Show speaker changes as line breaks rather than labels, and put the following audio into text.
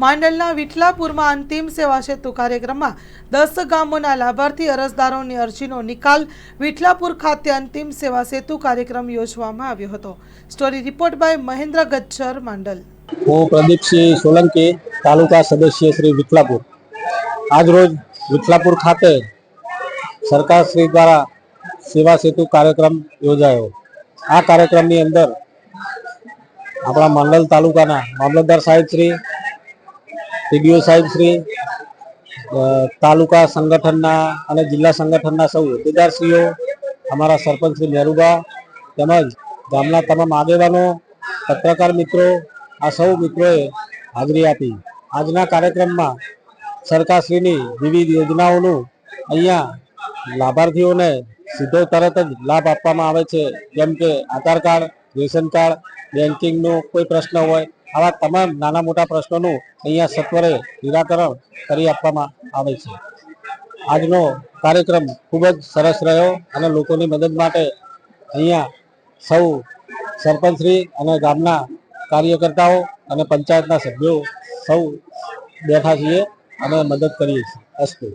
માંડલના વિઠલાપુરમાં અંતિમ સેવા સેતુ કાર્યક્રમમાં 10 ગામોના લાભાર્થી અરજદારોની અરજીનો નિકાલ વિઠલાપુર ખાતે અંતિમ સેવા સેતુ કાર્યક્રમ યોજવામાં આવ્યો હતો। Story report by Mahendra Gachchhar, Mandal.
હું પ્રદીપસિંહ સોલંકી, તાલુકા સદસ્ય શ્રી વિઠલાપુર। આજ રોજ વિઠલાપુર ખાતે સરકાર શ્રી દ્વારા સેવા સેતુ કાર્યક્રમ યોજાયો। આ કાર્યક્રમની અંદર આપણા માંડલ તાલુકાના મામલતદાર સાહેબ શ્રી, ટીડીઓ સાહેબ શ્રી, તાલુકા સંગઠનના અને જિલ્લા સંગઠનના સૌ હોદ્દેદારશ્રીઓ, અમારા સરપંચ શ્રી મેરુબા તેમજ ગામના તમામ આગેવાનો, પત્રકાર મિત્રો, આ સૌ મિત્રોએ હાજરી આપી। આજના કાર્યક્રમમાં સરકારશ્રીની વિવિધ યોજનાઓનું અહીંયા લાભાર્થીઓને સીધો તરત જ લાભ આપવામાં આવે છે। જેમ કે આધાર કાર્ડ, રેશન કાર્ડ, બેન્કિંગનો કોઈ પ્રશ્ન હોય, આવા તમામ નાના મોટા પ્રશ્નોનું અહીંયા સત્વરે નિરાકરણ કરી આપવામાં આવે છે। આજનો કાર્યક્રમ ખૂબ જ સરસ રહ્યો અને લોકોની મદદ માટે અહીંયા સૌ સરપંચશ્રી અને ગામના કાર્યકર્તાઓ અને પંચાયતના સભ્યો સૌ બેઠા છીએ અને મદદ કરીએ છીએ। અસ્તુ।